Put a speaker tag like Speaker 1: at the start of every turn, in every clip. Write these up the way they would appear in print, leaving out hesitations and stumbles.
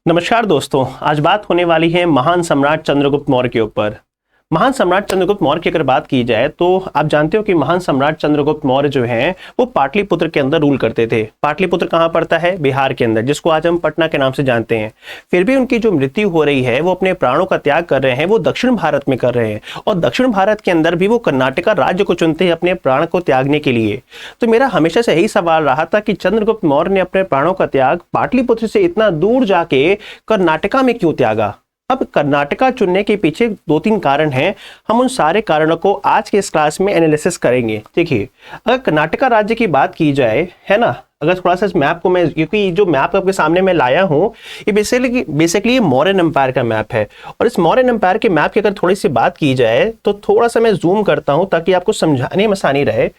Speaker 1: नमस्कार दोस्तों, आज बात होने वाली है महान सम्राट चंद्रगुप्त मौर्य के ऊपर। महान सम्राट चंद्रगुप्त मौर्य की अगर बात की जाए तो आप जानते हो कि महान सम्राट चंद्रगुप्त मौर्य जो हैं वो पाटलिपुत्र के अंदर रूल करते थे। पाटलिपुत्र कहाँ पड़ता है? बिहार के अंदर, जिसको आज हम पटना के नाम से जानते हैं। फिर भी उनकी जो मृत्यु हो रही है, वो अपने प्राणों का त्याग कर रहे हैं, वो दक्षिण भारत में कर रहे हैं और दक्षिण भारत के अंदर भी वो कर्नाटका राज्य को चुनते हैं अपने प्राण को त्यागने के लिए। तो मेरा हमेशा से यही सवाल रहा था कि चंद्रगुप्त मौर्य ने अपने प्राणों का त्याग पाटलिपुत्र से इतना दूर जाके कर्नाटका में क्यों त्यागा? अब कर्नाटका चुनने के पीछे दो तीन कारण हैं। हम उन सारे कारणों को आज के इस क्लास में एनालिसिस करेंगे। देखिए, अगर कर्नाटका राज्य की बात की जाए, है ना, अगर थोड़ा सा इस मैप को मैं, क्योंकि जो मैप आपके सामने मैं लाया हूं ये बेसिकली मौर्यन एम्पायर का मैप है। और इस मौर्यन एम्पायर के मैप की अगर थोड़ी सी बात की जाए तो थोड़ा सा मैं जूम करता हूं ताकि आपको समझाने में आसानी रहे।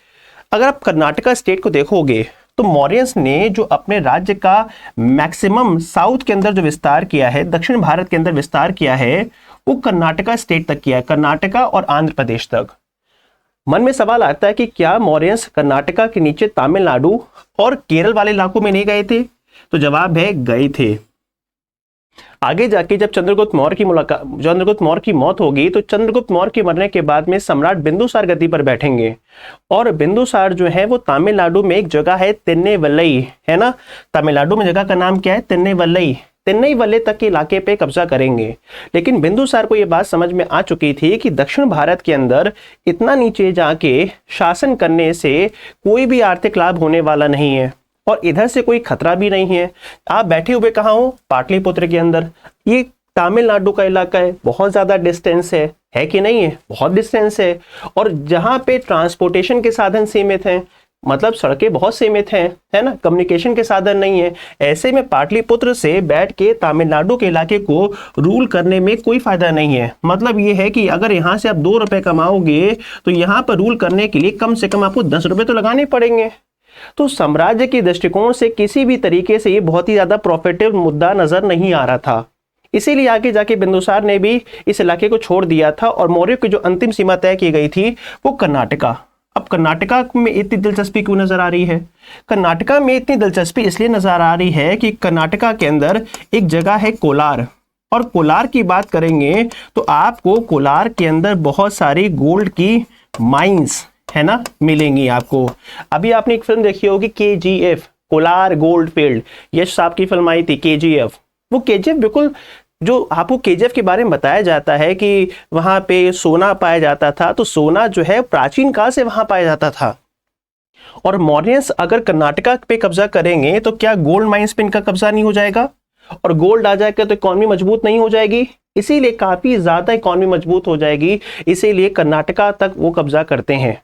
Speaker 1: अगर आप कर्नाटका स्टेट को देखोगे तो मौर्यंस ने जो अपने राज्य का मैक्सिमम साउथ के अंदर जो विस्तार किया है, दक्षिण भारत के अंदर विस्तार किया है, वो कर्नाटका स्टेट तक किया है, कर्नाटका और आंध्र प्रदेश तक। मन में सवाल आता है कि क्या मौर्यंस कर्नाटका के नीचे तमिलनाडु और केरल वाले इलाकों में नहीं गए थे? तो जवाब है गए थे। आगे जाके जब चंद्रगुप्त मौर्य की मौत होगी तो चंद्रगुप्त मौर्य के मरने के बाद में सम्राट बिंदुसार गद्दी पर बैठेंगे। और बिंदुसार जो है वो तमिलनाडु में एक जगह है तिन्नेवल्लई, है ना, तमिलनाडु में जगह का नाम क्या है? तिन्नेवल्ले तक के इलाके पे कब्जा करेंगे। लेकिन बिंदुसार को ये बात समझ में आ चुकी थी कि दक्षिण भारत के अंदर इतना नीचे जाके शासन करने से कोई भी आर्थिक लाभ होने वाला नहीं है और इधर से कोई खतरा भी नहीं है। आप बैठे हुए कहाँ हो? पाटलिपुत्र के अंदर। ये तमिलनाडु का इलाका है, बहुत ज्यादा डिस्टेंस है कि नहीं है? बहुत डिस्टेंस है। और जहां पे ट्रांसपोर्टेशन के साधन सीमित हैं, मतलब सड़कें बहुत सीमित हैं, है ना, कम्युनिकेशन के साधन नहीं है, ऐसे में पाटलिपुत्र से बैठ के तमिलनाडु के इलाके को रूल करने में कोई फायदा नहीं है। मतलब ये है कि अगर यहाँ से आप 2 रुपए कमाओगे तो यहाँ पर रूल करने के लिए कम से कम आपको 10 रुपए तो लगाने पड़ेंगे। तो साम्राज्य के दृष्टिकोण से किसी भी तरीके से ये बहुत ही ज्यादा प्रॉफिटेबल मुद्दा नजर नहीं आ रहा था। इसीलिए आगे जाके बिंदुसार ने भी इस इलाके को छोड़ दिया था और मौर्य की जो अंतिम सीमा तय की गई थी वो कर्नाटका। अब कर्नाटका में इतनी दिलचस्पी क्यों नजर आ रही है? कर्नाटका में इतनी दिलचस्पी इसलिए नजर आ रही है कि कर्नाटका के अंदर एक जगह है कोलार। और कोलार की बात करेंगे तो आपको कोलार के अंदर बहुत सारी गोल्ड की माइंस, है ना, मिलेंगी आपको। अभी आपने एक फिल्म देखी होगी KGF, कोलार गोल्ड फील्ड, यश साहब की फिल्म आई थी KGF। वो KGF बिल्कुल, जो आपको KGF के बारे में बताया जाता है कि वहां पे सोना पाया जाता था, तो सोना जो है प्राचीन काल से वहां पाया जाता था। और मौर्यंस अगर कर्नाटका पे कब्जा करेंगे तो क्या गोल्ड माइंस पे इनका कब्जा नहीं हो जाएगा? और गोल्ड आ जाएगा तो इकोनॉमी मजबूत नहीं हो जाएगी? इसीलिए काफी ज्यादा इकोनॉमी मजबूत हो जाएगी, इसीलिए कर्नाटका तक वो कब्जा करते हैं।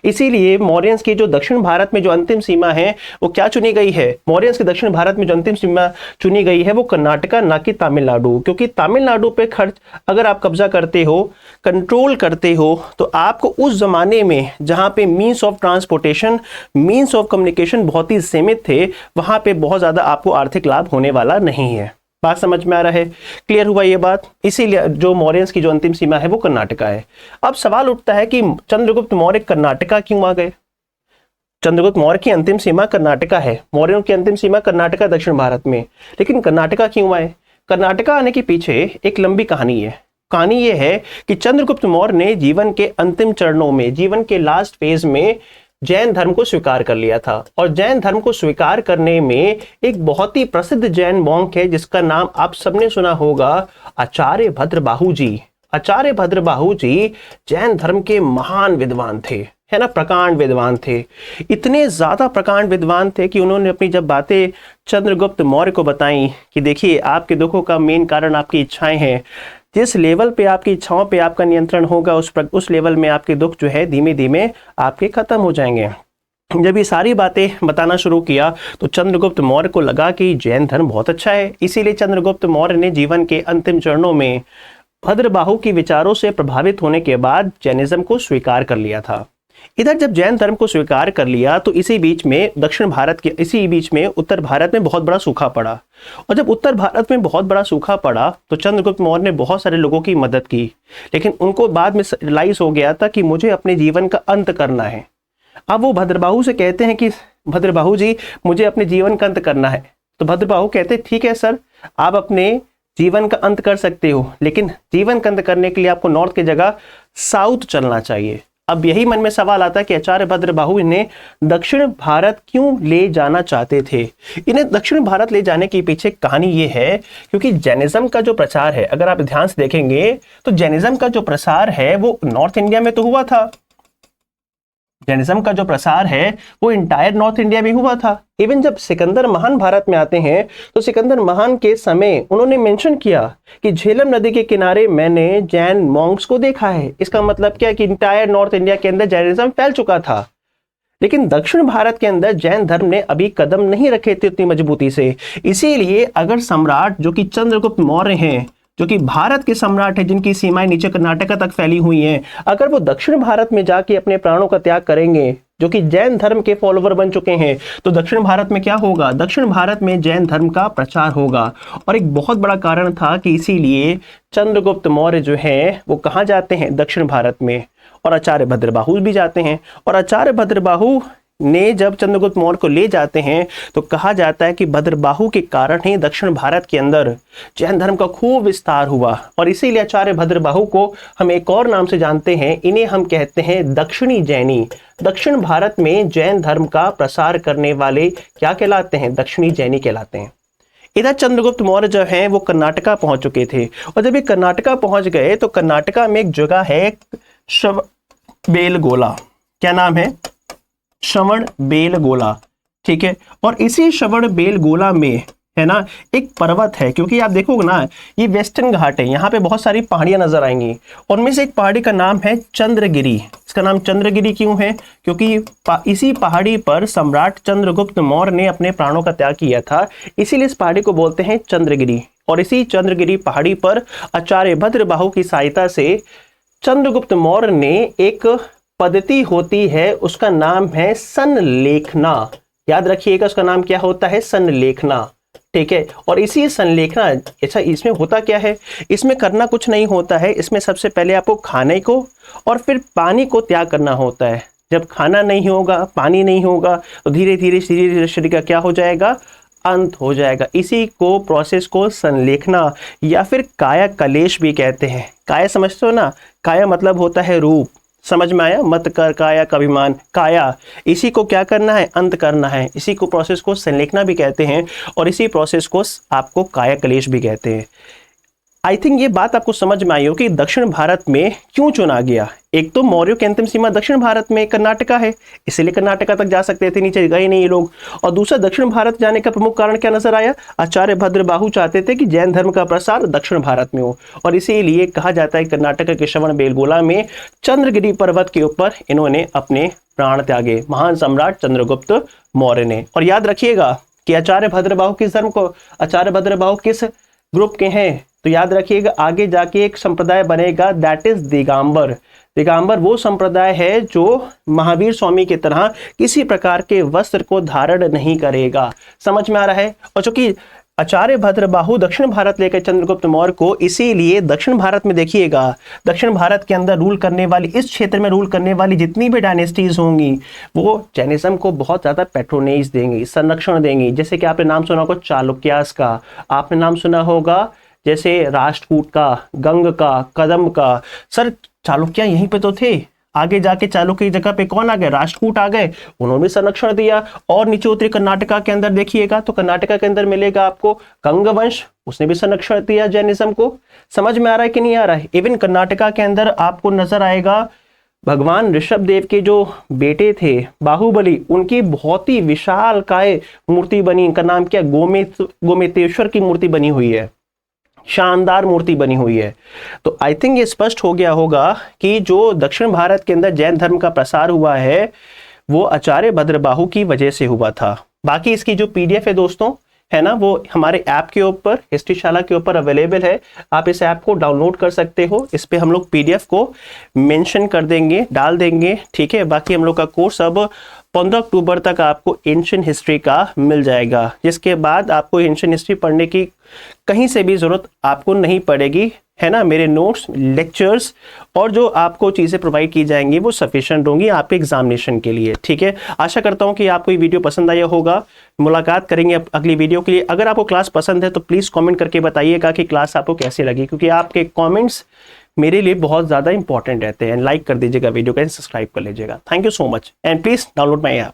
Speaker 1: इसीलिए मौर्यंस की जो दक्षिण भारत में जो अंतिम सीमा है वो क्या चुनी गई है? मौर्यंस की दक्षिण भारत में जो अंतिम सीमा चुनी गई है वो कर्नाटका, ना कि तमिलनाडु। क्योंकि तमिलनाडु पे खर्च अगर आप कब्जा करते हो, कंट्रोल करते हो, तो आपको उस जमाने में जहां पे means of transportation, means of communication बहुत ही सीमित थे, वहां पे बहुत ज्यादा आपको आर्थिक लाभ होने वाला नहीं है। बात समझ में आ रहा है? क्लियर हुआ ये बात? इसीलिए जो मौर्यंस की जो अंतिम सीमा है वो कर्नाटका है। अब सवाल उठता है कि चंद्रगुप्त मौर्य कर्नाटका क्यों आ गए? चंद्रगुप्त मौर्य की अंतिम सीमा कर्नाटका है, मौर्यों की अंतिम सीमा कर्नाटका दक्षिण भारत में, लेकिन कर्नाटका क्यों आए? कर्नाटका आने के पीछे एक लंबी कहानी है। कहानी ये है कि चंद्रगुप्त मौर्य ने जीवन के अंतिम चरणों में, जीवन के लास्ट फेज में जैन धर्म को स्वीकार कर लिया था। और जैन धर्म को स्वीकार करने में एक बहुत ही प्रसिद्ध जैन मॉन्क है जिसका नाम आप सबने सुना होगा, आचार्य भद्रबाहु जी। आचार्य भद्रबाहु जी जैन धर्म के महान विद्वान थे, है ना, प्रकांड विद्वान थे। इतने ज्यादा प्रकांड विद्वान थे कि उन्होंने अपनी जब बातें चंद्रगुप्त मौर्य को बताई कि देखिए, आपके दुखों का मेन कारण आपकी इच्छाएं हैं, जिस लेवल पे आपकी इच्छाओं पे आपका नियंत्रण होगा उस लेवल में आपके दुख जो है धीमे धीमे आपके खत्म हो जाएंगे। जब ये सारी बातें बताना शुरू किया तो चंद्रगुप्त मौर्य को लगा कि जैन धर्म बहुत अच्छा है। इसीलिए चंद्रगुप्त मौर्य ने जीवन के अंतिम चरणों में भद्रबाहु की विचारों से प्रभावित होने के बाद जैनिज्म को स्वीकार कर लिया था। इधर जब जैन धर्म को स्वीकार कर लिया तो इसी बीच में उत्तर भारत में बहुत बड़ा सूखा पड़ा। और जब उत्तर भारत में बहुत बड़ा सूखा पड़ा तो चंद्रगुप्त मौर्य ने बहुत सारे लोगों की मदद की, लेकिन उनको बाद में रियलाइज हो गया था कि मुझे अपने जीवन का अंत करना है। अब वो भद्रबाहु से कहते हैं कि भद्रबाहु जी, मुझे अपने जीवन का अंत करना है, तो भद्रबाहु कहते ठीक है सर, आप अपने जीवन का अंत कर सकते हो, लेकिन जीवन का अंत करने के लिए आपको नॉर्थ की जगह साउथ चलना चाहिए। अब यही मन में सवाल आता है कि आचार्य भद्रबाहु इन्हें दक्षिण भारत क्यों ले जाना चाहते थे। इन्हें दक्षिण भारत ले जाने के पीछे कहानी ये है क्योंकि जैनिज्म का जो प्रचार है, अगर आप ध्यान से देखेंगे तो जैनिज्म का जो प्रसार है वो नॉर्थ इंडिया में तो हुआ था। जैनिज्म का जो प्रसार है वो इंटायर नॉर्थ इंडिया में हुआ था। इवन जब सिकंदर महान भारत में आते हैं तो सिकंदर महान के समय उन्होंने मेंशन किया कि झेलम नदी के किनारे मैंने जैन मॉन्क्स को देखा है। इसका मतलब क्या है कि इंटायर नॉर्थ इंडिया के अंदर जैनिज्म फैल चुका था, लेकिन दक्षिण भारत के अंदर जैन धर्म ने अभी कदम नहीं रखे थे उतनी मजबूती से। इसीलिए अगर सम्राट जो कि चंद्रगुप्त मौर्य हैं, जो कि भारत के सम्राट है, जिनकी सीमाएं नीचे कर्नाटका तक फैली हुई हैं, अगर वो दक्षिण भारत में जाके अपने प्राणों का त्याग करेंगे, जो कि जैन धर्म के फॉलोवर बन चुके हैं, तो दक्षिण भारत में क्या होगा? दक्षिण भारत में जैन धर्म का प्रचार होगा। और एक बहुत बड़ा कारण था कि इसीलिए चंद्रगुप्त मौर्य जो है वो कहाँ जाते हैं? दक्षिण भारत में। और आचार्य भद्रबाहु भी जाते हैं। और आचार्य भद्रबाहु ने जब चंद्रगुप्त मौर्य को ले जाते हैं तो कहा जाता है कि भद्रबाहु के कारण ही दक्षिण भारत के अंदर जैन धर्म का खूब विस्तार हुआ। और इसीलिए आचार्य भद्रबाहु को हम एक और नाम से जानते हैं, इन्हें हम कहते हैं दक्षिणी जैनी। दक्षिण भारत में जैन धर्म का प्रसार करने वाले क्या कहलाते हैं? दक्षिणी जैनी कहलाते हैं। इधर चंद्रगुप्त मौर्य जो हैं वो कर्नाटका पहुंच चुके थे, और जब ये कर्नाटका पहुंच गए तो कर्नाटका में एक जगह है श्रवणबेलगोला। क्या नाम है? श्रवणबेलगोला। ठीक है। और इसी श्रवणबेलगोला में है ना एक पर्वत है, क्योंकि आप देखोगे ना ये वेस्टर्न घाट है, यहाँ पे बहुत सारी पहाड़ियां नजर आएंगी। और उनमें से एक पहाड़ी का नाम है चंद्रगिरी। इसका नाम चंद्रगिरी क्यों है? क्योंकि इसी पहाड़ी पर सम्राट चंद्रगुप्त मौर्य ने अपने प्राणों का त्याग किया था, इसीलिए इस पहाड़ी को बोलते हैं चंद्रगिरी। और इसी चंद्रगिरी पहाड़ी पर आचार्य भद्रबाहु की सहायता से चंद्रगुप्त मौर्य ने एक पद्धति होती है, उसका नाम है संलेखना। याद रखिएगा उसका नाम क्या होता है? संलेखना। ठीक है। और इसी संलेखना, अच्छा इसमें होता क्या है? इसमें करना कुछ नहीं होता है। इसमें सबसे पहले आपको खाने को और फिर पानी को त्याग करना होता है। जब खाना नहीं होगा, पानी नहीं होगा, तो धीरे धीरे शरीर का क्या हो जाएगा? अंत हो जाएगा। इसी को प्रोसेस को संलेखना या फिर काया कलेश भी कहते हैं। काया समझते हो ना? काया मतलब होता है रूप। समझ में आया? मत कर काया का अभिमान। काया, इसी को क्या करना है? अंत करना है। इसी को प्रोसेस को संलेखना भी कहते हैं, और इसी प्रोसेस को आपको काया कलेश भी कहते हैं। आई थिंक ये बात आपको समझ में आई हो कि दक्षिण भारत में क्यों चुना गया। एक तो मौर्यों की अंतिम सीमा दक्षिण भारत में कर्नाटका है, इसीलिए कर्नाटका तक जा सकते थे, नीचे गए नहीं ये लोग। और दूसरा, दक्षिण भारत जाने का प्रमुख कारण क्या नजर आया? आचार्य भद्रबाहु चाहते थे कि जैन धर्म का प्रसार दक्षिण भारत में हो, और इसीलिए कहा जाता है कर्नाटक के श्रवणबेलगोला में चंद्रगिरी पर्वत के ऊपर इन्होंने अपने प्राण त्यागे, महान सम्राट चंद्रगुप्त मौर्य ने। और याद रखिएगा कि आचार्य भद्रबाहु किस धर्म को, आचार्य भद्रबाहु किस ग्रुप के हैं? तो याद रखिएगा आगे जाके एक संप्रदाय बनेगा, दैट इज दिगंबर। दिगंबर वो संप्रदाय है जो महावीर स्वामी की तरह किसी प्रकार के वस्त्र को धारण नहीं करेगा। समझ में आ रहा है? और चूंकि आचार्य भद्रबाहु दक्षिण भारत लेकर चंद्रगुप्त मौर्य को, इसीलिए दक्षिण भारत में देखिएगा, दक्षिण भारत के अंदर रूल करने वाली, इस क्षेत्र में रूल करने वाली जितनी भी डायनेस्टीज होंगी वो जैनिज्म को बहुत ज्यादा पैट्रोनेज देंगी, संरक्षण देंगी। जैसे कि आपने नाम सुना होगा चालुक्यास का, आपने नाम सुना होगा जैसे राष्ट्रकूट का, गंग का, कदम का। सर चालुक्य यहीं पे तो थे, आगे जाके चालुक्य की जगह पे कौन आ गए? राष्ट्रकूट आ गए, उन्होंने भी संरक्षण दिया। और नीचे उत्तरी कर्नाटका के अंदर देखिएगा तो कर्नाटका के अंदर मिलेगा आपको गंग वंश, उसने भी संरक्षण दिया जैनिज्म को। समझ में आ रहा है कि नहीं आ रहा है? इवन कर्नाटका के अंदर आपको नजर आएगा भगवान ऋषभ देव के जो बेटे थे बाहुबली, उनकी बहुत ही विशाल काय मूर्ति बनी। इनका नाम क्या? गोमेतेश्वर की मूर्ति बनी हुई है, शानदार मूर्ति बनी हुई है। तो आई थिंक ये स्पष्ट हो गया होगा कि जो दक्षिण भारत के अंदर जैन धर्म का प्रसार हुआ है वो आचार्य भद्रबाहु की वजह से हुआ था। बाकी इसकी जो पीडीएफ है दोस्तों, है ना, वो हमारे ऐप के ऊपर, हिस्ट्रीशाला के ऊपर अवेलेबल है। आप इस ऐप को डाउनलोड कर सकते हो। इस पे हम लोग पीडीएफ को मेंशन कर देंगे, डाल देंगे। ठीक है। बाकी हम लोग का कोर्स अब 15 अक्टूबर तक आपको एंशिएंट हिस्ट्री का मिल जाएगा, जिसके बाद आपको एंशिएंट हिस्ट्री पढ़ने की कहीं से भी जरूरत आपको नहीं पड़ेगी। है ना, मेरे नोट्स, लेक्चर्स और जो आपको चीज़ें प्रोवाइड की जाएंगी वो सफिशिएंट होंगी आपके एग्जामिनेशन के लिए। ठीक है, आशा करता हूँ कि आपको ये वीडियो पसंद आया होगा। मुलाकात करेंगे अगली वीडियो के लिए। अगर आपको क्लास पसंद है तो प्लीज़ कमेंट करके बताइएगा कि क्लास आपको कैसी लगी, क्योंकि आपके कमेंट्स मेरे लिए बहुत ज़्यादा इंपॉर्टेंट रहते हैं। लाइक कर दीजिएगा वीडियो को, सब्सक्राइब कर लीजिएगा। Thank you so much and please download my app.